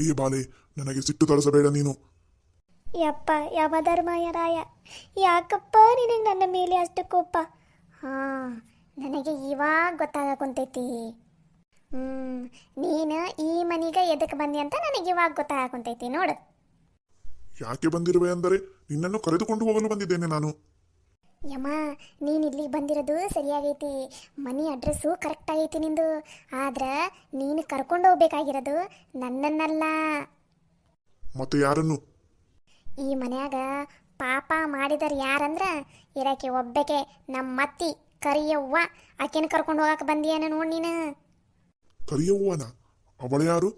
ಏ ಬಾಲೆ, ನನಗೆ ಸಿಟ್ಟು ತಳಿಸಬೇಡ ನೀನು. ಯಪ್ಪ ಯಮಧರ್ಮರಾಯ, ಯಾಕಪ್ಪ ನಿನಗೆ ನನ್ನ ಮೇಲೆ ಅಷ್ಟು ಕೋಪ? ಹಾಂ, ನನಗೆ ಇವಾಗ ಗೊತ್ತಾಗಕೊಂತೈತಿ. ನೀನು ಈ ಮನೆಗೆ ಎದಕ್ಕೆ ಬಂದಿ ಅಂತ ನನಗೆ ಇವಾಗ ಗೊತ್ತಾಗಕೊಂತೈತಿ ನೋಡು. ಯಾಕೆ ಬಂದಿರುವೆ ಅಂದರೆ ನಿನ್ನನ್ನು ಕರೆದುಕೊಂಡು ಹೋಗಲು ಬಂದಿದ್ದೇನೆ ನಾನು. ಯಮ್ಮ, ನೀನು ಇಲ್ಲಿಗೆ ಬಂದಿರೋದು ಸರಿಯಾಗೈತಿ. ಮನೆ ಅಡ್ರೆಸ್ಸು ಕರೆಕ್ಟ್ ಆಗೈತಿ ನಿಂದು. ಆದ್ರೆ ನೀನು ಕರ್ಕೊಂಡು ಹೋಗ್ಬೇಕಾಗಿರೋದು ನನ್ನನ್ನಲ್ಲ. ಮತ್ತೆ ಯಾರನ್ನು? ಈ ಮನ್ಯಾಗ ಪಾಪ ಮಾಡಿದಾರ ಯಾರಂದ್ರ ಇರಕ್ಕೆ ಒಬ್ಬಕ್ಕೆ ನಮ್ಮತ್ತಿ ಕರಿಯವ್ವ. ಆಕೆನ ಕರ್ಕೊಂಡು ಹೋಗಕ್ಕೆ ಬಂದಿಯೇನ ನೋಡಿ ನೀನು. ಕರಿಯವ್ವನ? ಅವಳ ಯಾರು?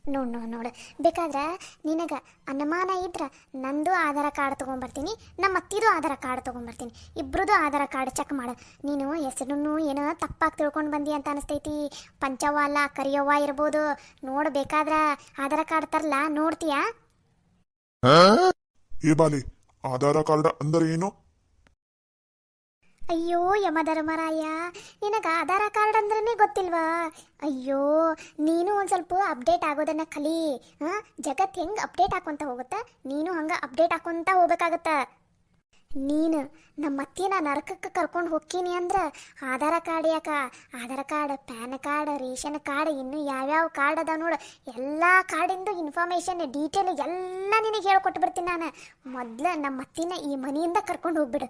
ನೋಡು ಬೇಕಾದ್ರೆ ನಿನಗೆ ಅನುಮಾನ ಇದ್ರೆ ನಂದು ಆಧಾರ ಕಾರ್ಡ್ ತೊಗೊಂಬರ್ತೀನಿ, ನಮ್ಮ ಅತ್ತಿದು ಆಧಾರ ಕಾರ್ಡ್ ತೊಗೊಂಬರ್ತೀನಿ. ಇಬ್ರದ್ದು ಆಧಾರ ಕಾರ್ಡ್ ಚೆಕ್ ಮಾಡು. ನೀನು ಹೆಸರನ್ನು ಏನೋ ತಪ್ಪಾಗಿ ತಿಳ್ಕೊಂಡು ಬಂದಿ ಅಂತ ಅನಿಸ್ತೈತಿ. ಪಂಚವ್ವ ಅಲ್ಲ, ಕರಿಯವ್ವ ಇರ್ಬೋದು. ನೋಡು, ಬೇಕಾದ್ರೆ ಆಧಾರ ಕಾರ್ಡ್ ತರಲ್ಲ, ನೋಡ್ತೀಯಾ? ಏ ಬಾಲೆ, ಆಧಾರ ಕಾರ್ಡ್ ಅಂದರೆ ಏನು? ಅಯ್ಯೋ ಯಮಧರ್ಮರಾಯ, ನಿನಗೆ ಆಧಾರ ಕಾರ್ಡ್ ಅಂದ್ರೇ ಗೊತ್ತಿಲ್ವಾ? ಅಯ್ಯೋ, ನೀನು ಒಂದು ಸ್ವಲ್ಪ ಅಪ್ಡೇಟ್ ಆಗೋದನ್ನ ಕಲಿ. ಜಗತ್ತು ಹೆಂಗೆ ಅಪ್ಡೇಟ್ ಹಾಕೊಂತ ಹೋಗುತ್ತಾ, ನೀನು ಹಂಗೆ ಅಪ್ಡೇಟ್ ಹಾಕೊಂತ ಹೋಗ್ಬೇಕಾಗತ್ತ. ನೀನು ನಮ್ಮ ಅತ್ತಿನ ನರಕಕ್ಕೆ ಕರ್ಕೊಂಡು ಹೋಗ್ತೀನಿ ಅಂದ್ರೆ ಆಧಾರ ಕಾರ್ಡ್ ಯಾಕ? Aadhaar card, PAN card, ration card, ಇನ್ನು ಯಾವ್ಯಾವ ಕಾರ್ಡ್ ಅದ ನೋಡು, ಎಲ್ಲ ಕಾರ್ಡಿಂದು ಇನ್ಫಾರ್ಮೇಷನ್ ಡೀಟೇಲ್ ಎಲ್ಲ ನಿನಗೆ ಹೇಳ್ಕೊಟ್ಟು ಬರ್ತೀನಿ ನಾನು. ಮೊದಲು ನಮ್ಮ ಅತ್ತಿನ ಈ ಮನೆಯಿಂದ ಕರ್ಕೊಂಡು ಹೋಗ್ಬಿಡು.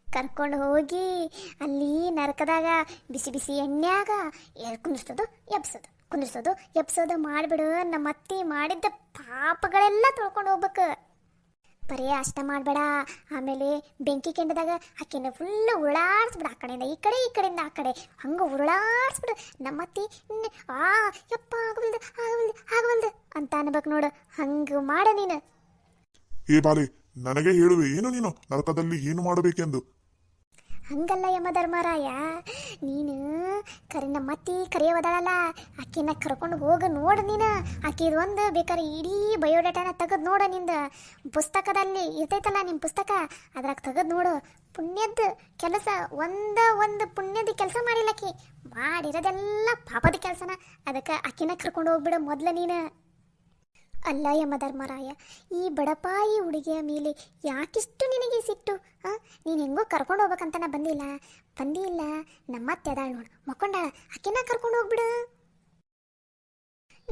ಕರ್ಕೊಂಡು ಹೋಗಿ ಅಲ್ಲಿ ನರಕದಾಗ ಬಿಸಿ ಬಿಸಿ ಎಣ್ಣೆಯಾಗ ಕುಂದಿರ್ಸೋದು ಎಬ್ಸೋದು, ಕುಂದಿರ್ಸೋದು ಎಬ್ಸೋದು ಮಾಡಿಬಿಡು. ನಮ್ಮ ಅತ್ತಿ ಮಾಡಿದ್ದ ಪಾಪಗಳೆಲ್ಲ ತೊಳ್ಕೊಂಡು ಹೋಗ್ಬೇಕು. ಬರೀ ಅಷ್ಟ ಮಾಡಬೇಡ. ಆಮೇಲೆ ಬೆಂಕಿ ಕೆಂಡದಾಗ ಆಕೆನ ಫುಲ್ಲು ಉರುಳಾಡ್ಸ್ಬಿಡು. ಆ ಕಡೆಯಿಂದ ಈ ಕಡೆ, ಈ ಕಡೆಯಿಂದ ಆ ಕಡೆ, ಹಂಗೆ ಉರುಳಾಡ್ಸ್ಬಿಡು. ನಮ್ಮ ಅತ್ತಿ ಯಪ್ಪ ಆಗವಲ್ದು ಆಗವಲ್ದು ಆಗವಲ್ದು ಅಂತ ಅನ್ಬೇಕು ನೋಡು. ಹಂಗೆ ಮಾಡ ನೀನು. ಏ ಬಾಲೆ, ನನಗೆ ಹೇಳುವೆ ಏನು ನೀನು ನರಕದಲ್ಲಿ ಏನು ಮಾಡಬೇಕೆಂದು? ಹಂಗಲ್ಲ ಯಮಧರ್ಮರಾಯ, ನೀನು ನಮ್ಮ ಅತ್ತಿ ಕರೆಯವದಳಲ್ಲ, ಆಕೆನ ಕರ್ಕೊಂಡು ಹೋಗ ನೋಡು ನೀನು. ಆಕೆದು ಒಂದು ಬೇಕಾದ್ರೆ ಇಡೀ ಬಯೋಡಾಟಾನ ತೆಗೆದು ನೋಡು. ನಿಂದ ಪುಸ್ತಕದಲ್ಲಿ ಇರ್ತೈತಲ್ಲ ನಿಮ್ಮ ಪುಸ್ತಕ, ಅದ್ರಾಗ ತೆಗೆದು ನೋಡು. ಪುಣ್ಯದ ಕೆಲಸ ಒಂದು ಪುಣ್ಯದ ಕೆಲಸ ಮಾಡಿಲ್ಲಕಿ, ಮಾಡಿರೋದೆಲ್ಲ ಪಾಪದ ಕೆಲಸನ. ಅದಕ್ಕೆ ಆಕೆನ ಕರ್ಕೊಂಡು ಹೋಗ್ಬಿಡು ಮೊದಲು ನೀನು. ಅಲ್ಲ ಯಮಧರ್ಮರಾಯ, ಈ ಬಡಪಾಯಿ ಹುಡುಗಿಯ ಮೇಲೆ ಯಾಕಿಷ್ಟು ನಿನಗೆ ಸಿಟ್ಟು? ನೀನು ಹೆಂಗೋ ಕರ್ಕೊಂಡು ಹೋಗ್ಬೇಕಂತ ಬಂದಿಲ್ಲ. ನಮ್ಮತ್ತೆ ಅದಾಳ ನೋಡು, ಮಕ್ಕೊಂಡಾಳ, ಆಕೆನ ಕರ್ಕೊಂಡು ಹೋಗ್ಬಿಡು.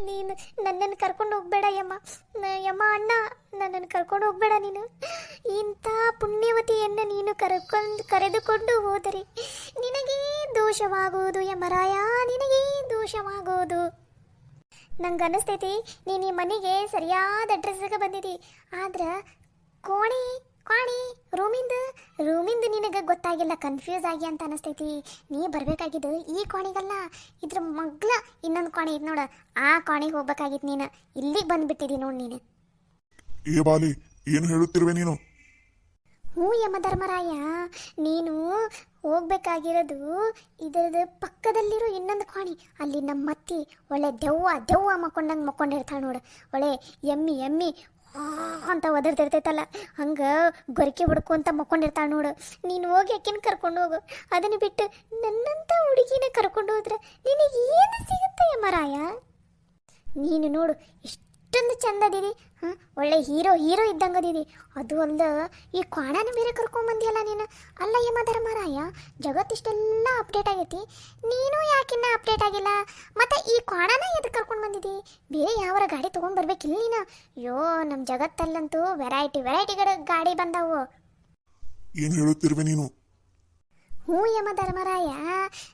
ನೀನು ನನ್ನನ್ನು ಕರ್ಕೊಂಡು ಹೋಗ್ಬೇಡ ಯಮ್ಮ ಅಣ್ಣ, ನನ್ನನ್ನು ಕರ್ಕೊಂಡು ಹೋಗ್ಬೇಡ ನೀನು. ಇಂಥ ಪುಣ್ಯವತಿಯನ್ನು ನೀನು ಕರೆದುಕೊಂಡು ಹೋದರೆ ನಿನಗೇ ದೋಷವಾಗುವುದು ಯಮರಾಯ, ನಿನಗೇ ದೋಷವಾಗುವುದು. ನಂಗೆ ಅನಿಸ್ತೈತಿ ನೀನು ಈ ಮನೆಗೆ ಸರಿಯಾದ ಅಡ್ರೆಸ್ಗೆ ಬಂದಿದ್ದಿ. ಆದ್ರೆ ಕೋಣೆ ರೂಮಿಂದು ನಿನಗೆ ಗೊತ್ತಾಗಿಲ್ಲ, ಕನ್ಫ್ಯೂಸ್ ಆಗಿ ಅಂತ ಅನಿಸ್ತೈತಿ. ನೀ ಬರಬೇಕಾಗಿದ್ದು ಈ ಕೋಣೆಗಲ್ಲ, ಇದ್ರ ಮಗ್ಲ ಇನ್ನೊಂದು ಕೋಣೆ ಇದು ನೋಡು, ಆ ಕೋಣೆಗೆ ಹೋಗ್ಬೇಕಾಗಿತ್ತು. ನೀನು ಇಲ್ಲಿಗೆ ಬಂದುಬಿಟ್ಟಿದ್ದಿ ನೋಡಿ ನೀನು. ಏ ಬಾಲಿ, ಏನು ಹೇಳುತ್ತಿರುವೆ ನೀನು? ಹ್ಞೂ ಯಮಧರ್ಮರಾಯ, ನೀನು ಹೋಗ್ಬೇಕಾಗಿರೋದು ಇದರದ ಪಕ್ಕದಲ್ಲಿರೋ ಇನ್ನೊಂದು ಕೋಣೆ. ಅಲ್ಲಿ ನಮ್ಮ ಅತ್ತಿ ಒಳ್ಳೆ ದೆವ್ವ ಮಕ್ಕೊಂಡಿರ್ತಾಳೆ ನೋಡು. ಒಳ್ಳೆ ಎಮ್ಮಿ ಅಂತ ಒದರ್ತಿರ್ತೈತಲ್ಲ, ಹಂಗೆ ಗೊರಕೆ ಹೊಡ್ಕೊಂತ ಮಕ್ಕೊಂಡಿರ್ತಾಳೆ ನೋಡು. ನೀನು ಹೋಗಿ ಆಕಿನ ಕರ್ಕೊಂಡು ಹೋಗು. ಅದನ್ನು ಬಿಟ್ಟು ನನ್ನಂಥ ಹುಡುಗಿನ ಕರ್ಕೊಂಡು ಹೋದ್ರೆ ನಿನಗೆ ಏನು ಸಿಗುತ್ತೆ ಯಮರಾಯ? ನೀನು ನೋಡು ಎಷ್ಟೊಂದು ಚಂದದಿದಿ, ಒಳ್ಳೆ ಹೀರೋ ಇದ್ದಂಗದಿದಿ. ಅದು ಅಲ್ಲ, ಈ ಕ್ವಾಣನ ಬೇರೆ ಕರ್ಕೊಂಬಂದಿಯಲ್ಲ ನೀನು. ಅಲ್ಲ ಯಮಧರ್ಮರಾಯ, ಜಗತ್ತಿಷ್ಟೆಲ್ಲ ಅಪ್ಡೇಟ್ ಆಗೈತಿ, ನೀನು ಯಾಕಿನ್ನ ಅಪ್ಡೇಟ್ ಆಗಿಲ್ಲ? ಮತ್ತೆ ಈ ಕ್ವಾಣನ ಎದಕ್ಕೆ ಕರ್ಕೊಂಡು ಬಂದಿದ್ದಿ? ಬೇರೆ ಯಾವರ ಗಾಡಿ ತೊಗೊಂಡ್ಬರ್ಬೇಕಿಲ್ಲ ನೀನು? ಅಯ್ಯೋ, ನಮ್ಮ ಜಗತ್ತಲ್ಲಂತೂ ವೆರೈಟಿ ಗಾಡಿ ಬಂದಾವು. ಏನು ಹೇಳುತ್ತಿರುವೆ ನೀನು? ಹ್ಞೂ ಯಮಧರ್ಮರಾಯ,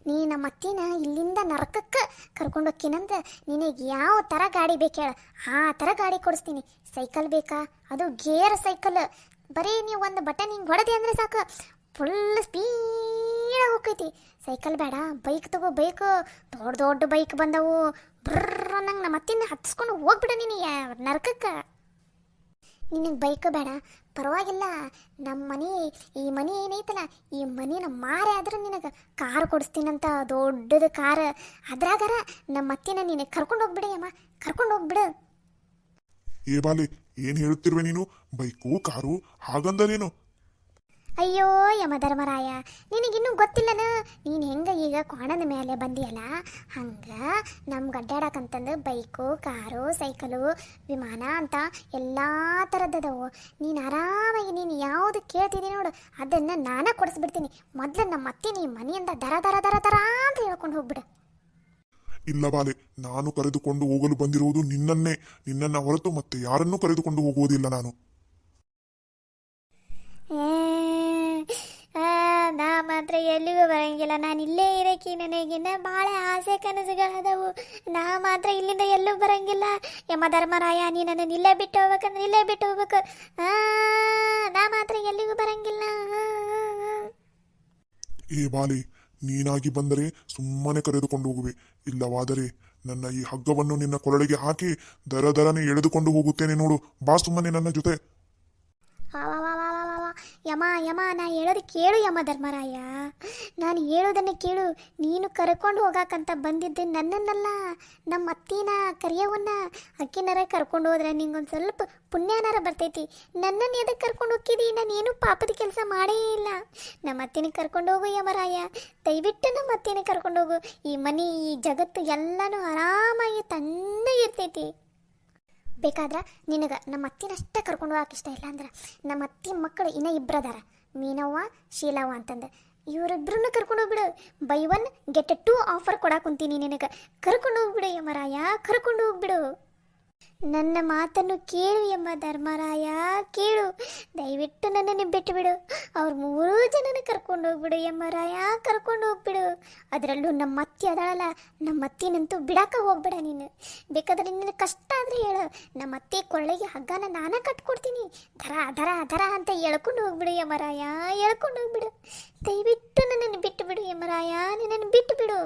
ನೀ ನಮ್ಮ ಅತ್ತಿನ ಇಲ್ಲಿಂದ ನರಕಕ್ಕೆ ಕರ್ಕೊಂಡು ಹೋಗ್ತೀನಂದ್ರೆ ನಿನಗೆ ಯಾವ ಥರ ಗಾಡಿ ಬೇಕು ಹೇಳ, ಆ ಥರ ಗಾಡಿ ಕೊಡಿಸ್ತೀನಿ. ಸೈಕಲ್ ಬೇಕಾ? ಅದು ಗೇರ್ ಸೈಕಲ್. ಬರೀ ನೀವು ಒಂದು ಬಟನ್ ಹಿಂಗೆ ಹೊಡೆದಿ ಅಂದರೆ ಸಾಕು, ಫುಲ್ ಸ್ಪೀಡಾಗಿ ಹೋಗ್ತೈತಿ. ಸೈಕಲ್ ಬೇಡ, ಬೈಕ್ ತಗೋ. ಬೈಕು ದೊಡ್ಡ ಬೈಕ್ ಬಂದವು, ಬರ್ರ ನಂಗೆ ನಮ್ಮ ಅತ್ತಿನ ಹತ್ಸ್ಕೊಂಡು ಹೋಗ್ಬಿಡ ನೀನು ನರಕಕ್ಕೆ. ನಿನಗೆ ಬೈಕ್ ಬೇಡ, ಪರವಾಗಿಲ್ಲ. ಈ ಮನೆ ಏನೈತಲ್ಲ, ಈ ಮನೇನ ಮಾರೇ ಆದ್ರೆ ನಿನಗೆ ಕಾರ್ ಕೊಡಿಸ್ತೀನಂತ, ದೊಡ್ಡದು ಕಾರ್. ಅದ್ರಾಗಾರ ನಮ್ಮ ಅತ್ತಿನ ನೀನು ಕರ್ಕೊಂಡು ಹೋಗ್ಬಿಡಿ ಅಮ್ಮ, ಕರ್ಕೊಂಡು ಹೋಗ್ಬಿಡು. ಏ ಬಾಲೆ, ಏನು ಹೇಳುತ್ತಿರುವೆ ನೀನು? ಬೈಕು ಕಾರು ಹಾಗಂದರೇನು? ಅಯ್ಯೋ ಯಮಧರ್ಮರಾಯ, ನಿನಗಿನ್ನೂ ಗೊತ್ತಿಲ್ಲನ ನೀನು ಹೆಂಗೆ ಈಗ ಕೋಣದ ಮೇಲೆ ಬಂದಿಯಲ್ಲ, ಹಂಗೆ ನಮ್ಗೆ ಅಡ್ಡಾಡಕಂತಂದು ಬೈಕು, ಕಾರು, ಸೈಕಲು, ವಿಮಾನ ಅಂತ ಎಲ್ಲ ಥರದ್ದದವು. ನೀನು ಆರಾಮಾಗಿ ನೀನು ಯಾವುದು ಕೇಳ್ತಿದ್ದೀನಿ ನೋಡು ಅದನ್ನು ನಾನೇ ಕೊಡಿಸ್ಬಿಡ್ತೀನಿ. ಮೊದಲು ನಮ್ಮ ಅತ್ತೆ ನೀ ಮನೆಯಿಂದ ದರ ದರ ದರ ದರ ಅಂತ ಹೇಳ್ಕೊಂಡು ಹೋಗ್ಬಿಡು. ಇಲ್ಲ ಬಾಲೆ, ನಾನು ಕರೆದುಕೊಂಡು ಹೋಗಲು ಬಂದಿರುವುದು ನಿನ್ನನ್ನ ಹೊರತು ಮತ್ತೆ ಯಾರನ್ನೂ ಕರೆದುಕೊಂಡು ಹೋಗುವುದಿಲ್ಲ ನಾನು. ನಾ ಮಾತ್ರ ಎಲ್ಲಿಗೂ ಬರಂಗಿಲ್ಲ. ನಾನು ಇಲ್ಲೇ ಇರಕ್ಕೆ ನನಗಿನ್ನ ಭಾಳ ಆಸೆ ಕನಸುಗಳದವು. ನಾ ಮಾತ್ರ ಇಲ್ಲಿಂದ ಎಲ್ಲೂ ಬರಂಗಿಲ್ಲ. ಯಮಧರ್ಮರಾಯ, ನೀ ನನ್ನನ್ನು ಇಲ್ಲೇ ಬಿಟ್ಟು ಹೋಗ್ಬೇಕಂದ್ರೆ ಇಲ್ಲೇ ಬಿಟ್ಟು ಹೋಗ್ಬೇಕು. ನಾ ಮಾತ್ರ ಎಲ್ಲಿಗೂ ಬರಂಗಿಲ್ಲ. ಏ ಬಾಲೆ, ನೀನಾಗಿ ಬಂದರೆ ಸುಮ್ಮನೆ ಕರೆದುಕೊಂಡು ಹೋಗುವೆ, ಇಲ್ಲವಾದರೆ ನನ್ನ ಈ ಹಗ್ಗವನ್ನು ನಿನ್ನ ಕೊರಳಿಗೆ ಹಾಕಿ ದರ ದರನೆ ಎಳೆದುಕೊಂಡು ಹೋಗುತ್ತೇನೆ ನೋಡು. ಬಾ ಸುಮ್ಮನೆ ನನ್ನ ಜೊತೆ. ಯಮ ಯಮ, ನಾ ಹೇಳೋದು ಕೇಳು ಯಮಧರ್ಮರಾಯ, ನಾನು ಹೇಳೋದನ್ನು ಕೇಳು. ನೀನು ಕರ್ಕೊಂಡು ಹೋಗಾಕಂತ ಬಂದಿದ್ದೆ ನನ್ನನ್ನಲ್ಲ, ನಮ್ಮ ಅತ್ತಿನ ಕರಿಯವನ್ನ. ಅಕ್ಕಿನಾರ ಕರ್ಕೊಂಡು ಹೋದ್ರೆ ನಿಂಗೊಂದು ಸ್ವಲ್ಪ ಪುಣ್ಯನಾರ ಬರ್ತೈತಿ. ನನ್ನನ್ನು ಎದಕ್ಕೆ ಕರ್ಕೊಂಡು ಹೋಗಿದಿ? ನಾನೇನು ಪಾಪದ ಕೆಲಸ ಮಾಡೇ ಇಲ್ಲ. ನಮ್ಮ ಅತ್ತಿನ ಕರ್ಕೊಂಡು ಹೋಗು ಯಮರಾಯ, ದಯವಿಟ್ಟು ನಮ್ಮ ಅತ್ತಿನ ಕರ್ಕೊಂಡು ಹೋಗು. ಈ ಮನೆ, ಈ ಜಗತ್ತು ಎಲ್ಲನೂ ಆರಾಮಾಗಿ ತಣ್ಣಗಿರ್ತೈತಿ. ಬೇಕಾದ್ರೆ ನಿನಗೆ ನಮ್ಮ ಅತ್ತಿನಷ್ಟೇ ಕರ್ಕೊಂಡು ಹೋಗಕ್ಕೆ ಇಷ್ಟ ಇಲ್ಲ ಅಂದ್ರೆ ನಮ್ಮ ಅತ್ತಿ ಮಕ್ಕಳು ಇನ್ನೂ ಇಬ್ಬರದಾರ, ಮೀನವ್ವ, ಶೀಲವ್ವ ಅಂತಂದು. ಇವರಿಬ್ಬರನ್ನು ಕರ್ಕೊಂಡು ಹೋಗ್ಬಿಡು. ಬೈ 1 get 2 ಆಫರ್ ಕೊಡಾಕುಂತೀನಿ ನಿನಗೆ. ಕರ್ಕೊಂಡು ಹೋಗ್ಬಿಡು ಯಮರಾಯ, ಕರ್ಕೊಂಡು ಹೋಗ್ಬಿಡು. ನನ್ನ ಮಾತನ್ನು ಕೇಳು ಯಮಧರ್ಮರಾಯ, ಕೇಳು. ದಯವಿಟ್ಟು ನನ್ನನ್ನು ಬಿಟ್ಟು ಬಿಡು. ಅವ್ರು 3 ಜನನ ಕರ್ಕೊಂಡು ಹೋಗ್ಬಿಡು ಯಮರಾಯ, ಕರ್ಕೊಂಡು ಹೋಗ್ಬಿಡು. ಅದರಲ್ಲೂ ನಮ್ಮ ಅತ್ತಿ ಅದಾಳಲ್ಲ, ನಮ್ಮ ಅತ್ತಿನಂತೂ ಬಿಡಾಕ ಹೋಗ್ಬೇಡ ನೀನು. ಬೇಕಾದ್ರೆ ನಿನ್ನ ಕಷ್ಟ ಆದರೆ ಹೇಳು, ನಮ್ಮ ಅತ್ತಿ ಕೊಳ್ಳೆಗೆ ಹಗ್ಗನ ನಾನೇ ಕಟ್ಕೊಡ್ತೀನಿ. ಧರ ಧರ ಧರ ಅಂತ ಎಳ್ಕೊಂಡು ಹೋಗ್ಬಿಡು ಯಮರಾಯ, ಎಳ್ಕೊಂಡು ಹೋಗ್ಬಿಡು. ದಯವಿಟ್ಟು ನನ್ನನ್ನು ಬಿಟ್ಟು ಬಿಡು ಯಮರಾಯ, ನನ್ನನ್ನು ಬಿಟ್ಟು ಬಿಡು.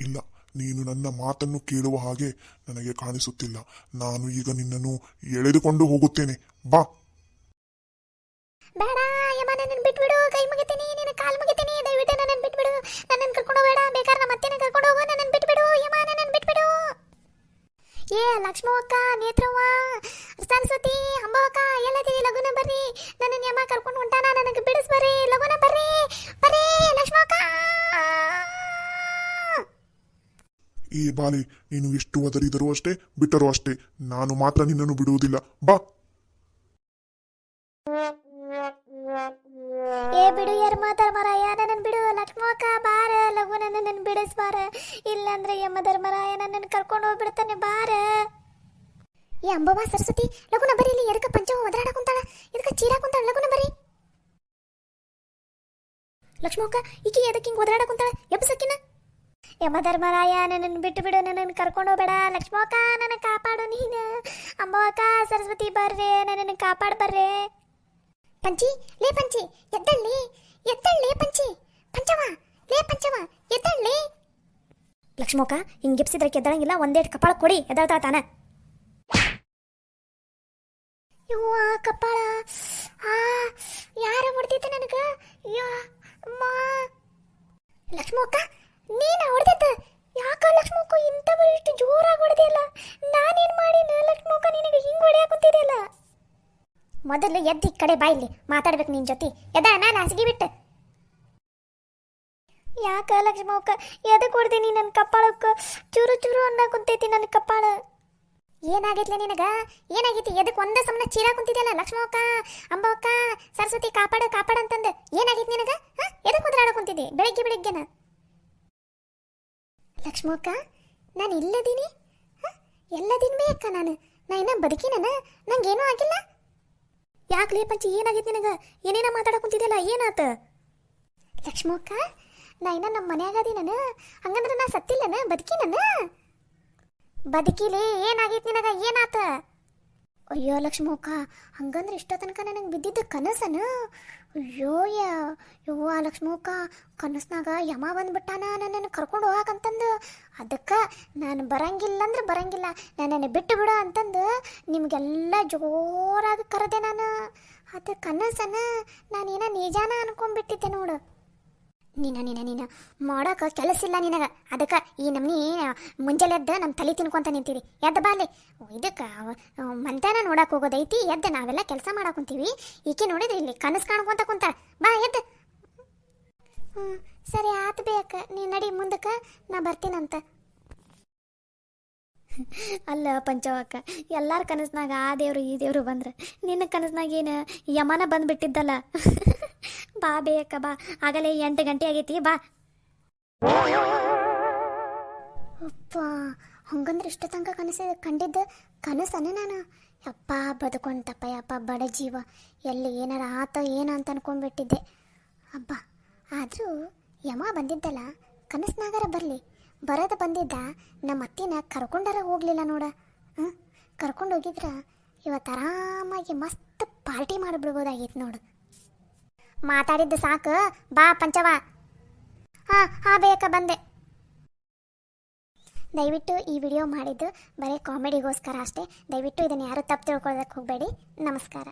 ಇಲ್ಲ, ನೀನು ನನ್ನ ಮಾತನ್ನು ಕೇಳುವ ಹಾಗೆ ನನಗೆ ಕಾಣಿಸುತ್ತಿಲ್ಲ. ನಾನು ಈಗ ನಿನ್ನನ್ನು ಎಳೆದುಕೊಂಡು ಹೋಗುತ್ತೇನೆ. ಬಾ. ಬೇಡ ಯಮ, ನನ್ನನ್ನು ಬಿಟ್ಬಿಡು. ಕೈ ಮುಗಿತೀನಿ, ನಿನ್ನ ಕಾಲು ಮುಗಿತೀನಿ. ದಯವಿಟ್ಟು ನನ್ನನ್ನು ಬಿಟ್ಬಿಡು. ನನ್ನನ್ನು ಕರ್ಕೊಂಡು ಹೋಗಬೇಡ. ಬೇಕಾದ್ರೆ ನಮ್ಮ ಅತ್ತೆನ ಕರ್ಕೊಂಡು ಹೋಗು. ನನ್ನನ್ನು ಬಿಟ್ಬಿಡು ಯಮ, ನನ್ನನ್ನು ಬಿಟ್ಬಿಡು. ಏ ಲಕ್ಷ್ಮವ್ವಕ್ಕ, ನೇತ್ರವ್ವ, ಸರಸ್ವತಿ, ಅಂಬವ್ವಕ್ಕ, ಎಲ್ಲದಿರಿ, ಲಗುನ ಬರ್ರಿ. ನನ್ನನ್ನು ಯಮ ಕರ್ಕೊಂಡು ಹೊಂಟಾನ, ನನಗೆ ಬಿಡಿಸ್ಬರ್ರಿ. ಲಗುನ ಬರ್ರಿ, ಬರ್ರಿ ಲಕ್ಷ್ಮವ್ವಕ್ಕ. ಈ ಬಾಲೆ, ನೀನು ಎಷ್ಟು ಒದರಿದರೂ ಅಷ್ಟೇ, ಬಿಟ್ಟರೂ ಅಷ್ಟೇ, ನಾನು ಮಾತ್ರ ನಿನ್ನನ್ನು ಬಿಡುವುದಿಲ್ಲ. ಬಾ. ಏ ಬಿಡು ಯಮಧರ್ಮರಾಯ, ನನ್ನನ್ನು ಬಿಡು. ಲಕ್ಷ್ಮವ್ವಕ್ಕ ಬಾರ, ಲಘು ನನ್ನನ್ನು ಬಿಡಿಸ್ಬಾರ. ಇಲ್ಲಾಂದ್ರೆ ಯಮಧರ್ಮರಾಯ ನನ್ನನ್ನು ಕರ್ಕೊಂಡು ಹೋಗ್ಬಿಡ್ತಾನೆ. ಬಾರ. ಏ ಅಂಬವ್ವ, ಸರಸ್ವತಿ, ಲಗುನ ಬರೀ. ಇಲ್ಲಿ ಎದಕ್ಕೆ ಪಂಚವ ಒದರಾಡ ಕುಂತಾಳ, ಎದಕ್ಕೆ ಚೀರಾ ಕುಂತಾಳ? ಲಗುನ ಬರೀ. ಲಕ್ಷ್ಮವ್ವಕ್ಕ, ಈಕಿ ಎದಕ್ಕೆ ಹಿಂಗೆ ಒದರಾಡ ಕುಂತಾಳ? ಎಬ್ಬಸಕ್ಕಿನ. ಯಮಧರ್ಮರಾಯ, ನನ್ನನ್ನು ಬಿಟ್ಟು ಬಿಡು. ನನ್ನನ್ನು ಕರ್ಕೊಂಡು ಹೋಗ್ಬೇಡ. ಲಕ್ಷ್ಮವ್ವಕ್ಕ, ನನ್ನ ಕಾಪಾಡು ನೀನು. ಅಂಬವ್ವಕ್ಕ, ಸರಸ್ವತಿ ಬರ್ರಿ, ನನ್ನನ್ನು ಕಾಪಾಡು ಬರ್ರಿ. ಪಂಚಿ, ಲೇ ಪಂಚಿ, ಎದ್ದಳ್ಳಿ, ಎದ್ದಳ್ಳಿ ಪಂಚಿ. ಪಂಚವ, ಲೇ ಪಂಚವ, ಎದ್ದಳ್ಳಿ. ಲಕ್ಷ್ಮವ್ವಕ್ಕ, ಹಿಂಗೆ ಗಿಪ್ಸಿದ್ರೆ ಎದ್ದಳಂಗಿಲ್ಲ. ಒಂದೇಟು ಕಪಾಳ ಕೊಡಿ, ಎದ್ದಾಳ್ತಾಳ ತಾನ. ಯವ್ವ ಕಪಾಳ, ಯಾರ ಹೊಡೆದಿತ್ತು ನನಗೆ? ಅಮ್ಮ ಲಕ್ಷ್ಮವ್ವಕ್ಕ, ನೀನು ಹೊಡೆದಿದ್ದ? ಯಾಕ ಲಕ್ಷ್ಮವ್ವಕ್ಕ ಇಂಥ ಇಷ್ಟು ಜೋರಾಗಿ ಹೊಡೆದಿಲ್ಲ? ನಾನೇನು ಮಾಡಿನ ಲಕ್ಷ್ಮವ್ವಕ್ಕ, ನಿನಗೆ ಹಿಂಗೆ ಹೊಡೆಯಾಕುತ್ತಿದೆಯಲ್ಲ? ಮೊದಲು ಎದ್ದು ಈ ಕಡೆ ಬಾ, ಇಲ್ಲಿ ಮಾತಾಡ್ಬೇಕು ನಿನ್ನ ಜೊತೆ. ಎದ ನಾನು ಹಾಸಿಗೆ ಬಿಟ್ಟು. ಯಾಕ ಲಕ್ಷ್ಮವ್ವಕ್ಕ, ಎದಕ್ಕೆ ಹೊಡ್ದೀನಿ? ನನ್ನ ಕಪ್ಪಾಳಕ್ಕೆ ಚೂರು ಚೂರು ಅನ್ನ ಕುಂತೈತಿ ನನ್ನ ಕಪ್ಪಾಳ. ಏನಾಗೈತ್ಲೆ ನಿನಗ? ಏನಾಗೈತಿ? ಎದಕ್ಕೆ ಒಂದೇ ಸಮನ ಚೀರಾ ಕುಂತಿದ್ಯಲ್ಲ ಲಕ್ಷ್ಮವ್ವಕ್ಕ, ಅಂಬವ್ವಕ್ಕ, ಸರಸ್ವತಿ ಕಾಪಾಡು ಕಾಪಾಡು ಅಂತಂದು. ಏನಾಗೈತಿ ನಿನಗ? ಎದಕ್ಕೆ ಒದರಾಡ ಕುಂತಿದ್ದೆ ಬೆಳಗ್ಗೆ ಬೆಳಗ್ಗೆನ? ಲಕ್ಷ್ಮವ್ವಕ್ಕ, ನಾನು ಇಲ್ಲದೀನಿ. ಎಲ್ಲದೀನಿ ಬೇಕ ನಾನು? ನಾ ಇನ್ನ ಬದುಕಿನ? ನಂಗೇನೂ ಆಗಿಲ್ಲ. ಯಾಕಲೇ ಪಂಚಿ, ಏನಾಗೈತಿ ನಿನಗ? ಏನೇನ ಮಾತಾಡಕ್ ಕುಂತಿದ್ಯಲ್ಲ, ಏನಾತ? ಲಕ್ಷ್ಮವ್ವಕ್ಕ, ನಾ ಇನ್ನ ನಮ್ಮ ಮನ್ಯಾಗದಿ ನಾನು. ಹಂಗಂದ್ರೆ ನಾ ಸತ್ತಿಲ್ಲನ? ಬದುಕಿನ? ಬದುಕಿಲಿ. ಏನಾಗೈತಿ ನಿನಗ? ಏನಾತ? ಅಯ್ಯೋ ಲಕ್ಷ್ಮವ್ವಕ್ಕ, ಹಂಗಂದ್ರೆ ಇಷ್ಟೋ ತನಕ ನನಗೆ ಬಿದ್ದಿದ್ದ ಕನಸನ? ಅಯ್ಯೋ ಯವ್ವ ಲಕ್ಷ್ಮವ್ವಕ್ಕ, ಕನಸ್ನಾಗ ಯಮ ಬಂದ್ಬಿಟ್ಟಾನ ನನ್ನನ್ನು ಕರ್ಕೊಂಡು ಹೋಗಾಕಂತಂದು. ಅದಕ್ಕೆ ನಾನು ಬರಂಗಿಲ್ಲ ಅಂದ್ರೆ ಬರಂಗಿಲ್ಲ, ನನ್ನನ್ನು ಬಿಟ್ಟು ಬಿಡು ಅಂತಂದು ನಿಮಗೆಲ್ಲ ಜೋರಾಗಿ ಕರೆದೆ ನಾನು. ಅದು ಕನಸನ? ನಾನೇನ ನಿಜಾನ ಅನ್ಕೊಂಡ್ಬಿಟ್ಟಿದ್ದೆ ನೋಡು. ನೀನ ಮಾಡೋಕೆ ಕೆಲಸ ಇಲ್ಲ ನಿನಗೆ, ಅದಕ್ಕೆ ಈ ನಮ್ನಿ ಮುಂಜಾನೆ ಎದ್ದು ನಮ್ಮ ತಲೆ ತಿನ್ಕೊಂತ ನಿಂತೀರಿ. ಎದ್ದು ಬಾಲೆ ಇದಕ್ಕೆ ಮಂತನ ನೋಡಕ್ಕೆ ಹೋಗೋದೈತಿ. ಎದ್ದು ನಾವೆಲ್ಲ ಕೆಲಸ ಮಾಡಾಕುಂತೀವಿ. ಈಕೆ ನೋಡಿದ್ರಿ ಇಲ್ಲಿ ಕನಸು ಕಾಣ್ಕೊಂತ ಕುಂತಾಳ. ಬಾ ಎದ್ದು. ಸರಿ ಆತು ಬೇಕ, ನೀ ನಡಿ ಮುಂದಕ್ಕೆ, ನಾ ಬರ್ತೀನಂತ. ಅಲ್ಲ ಪಂಚವಕ್ಕ, ಎಲ್ಲಾರ ಕನಸ್ನಾಗ ಆ ದೇವ್ರು ಈ ದೇವ್ರು ಬಂದ್ರೆ ನಿನ್ನ ಕನಸ್ನಾಗ ಏನು ಯಮನ ಬಂದ್ಬಿಟ್ಟಿದ್ದಲ್ಲ. ಬಾ ಬೇಕ ಬಾ, ಆಗಲೇ 8 ಗಂಟೆ ಆಗೈತಿ, ಬಾ. ಅಪ್ಪ, ಹಂಗಂದ್ರೆ ಇಷ್ಟ ತನಕ ಕಂಡಿದ್ದ ಕನಸನ ನಾನು. ಯಪ್ಪ ಬದುಕೊಂತಪ್ಪ, ಯಪ್ಪ ಬಡ ಜೀವ, ಎಲ್ಲಿ ಏನಾರ ಆತ ಏನ ಅಂತ ಅನ್ಕೊಂಡ್ಬಿಟ್ಟಿದ್ದೆ. ಅಬ್ಬ, ಆದರೂ ಯಮ ಬಂದಿದ್ದಲ್ಲ, ಕನಸ್ನಾಗಾರ ಬರಲಿ, ಬರೋದು ಬಂದಿದ್ದ ನಮ್ಮ ಅತ್ತಿನ ಕರ್ಕೊಂಡಾರ ಹೋಗ್ಲಿಲ್ಲ ನೋಡ. ಕರ್ಕೊಂಡು ಹೋಗಿದ್ರ ಇವತ್ತು ಆರಾಮಾಗಿ ಮಸ್ತ್ ಪಾರ್ಟಿ ಮಾಡಿಬಿಡ್ಬೋದಾಗಿತ್ತು ನೋಡು. ಮಾತಾಡಿದ್ದು ಸಾಕು, ಬಾ ಪಂಚವ. ಹಾ ಬೇಕ ಬಂದೆ. ದಯವಿಟ್ಟು ಈ ವಿಡಿಯೋ ಮಾಡಿದ್ದು ಬರೀ ಕಾಮಿಡಿಗೋಸ್ಕರ ಅಷ್ಟೇ. ದಯವಿಟ್ಟು ಇದನ್ನು ಯಾರು ತಪ್ಪು ತಿಳ್ಕೊಳ್ಳೋದಕ್ಕೆ ಹೋಗಬೇಡಿ. ನಮಸ್ಕಾರ.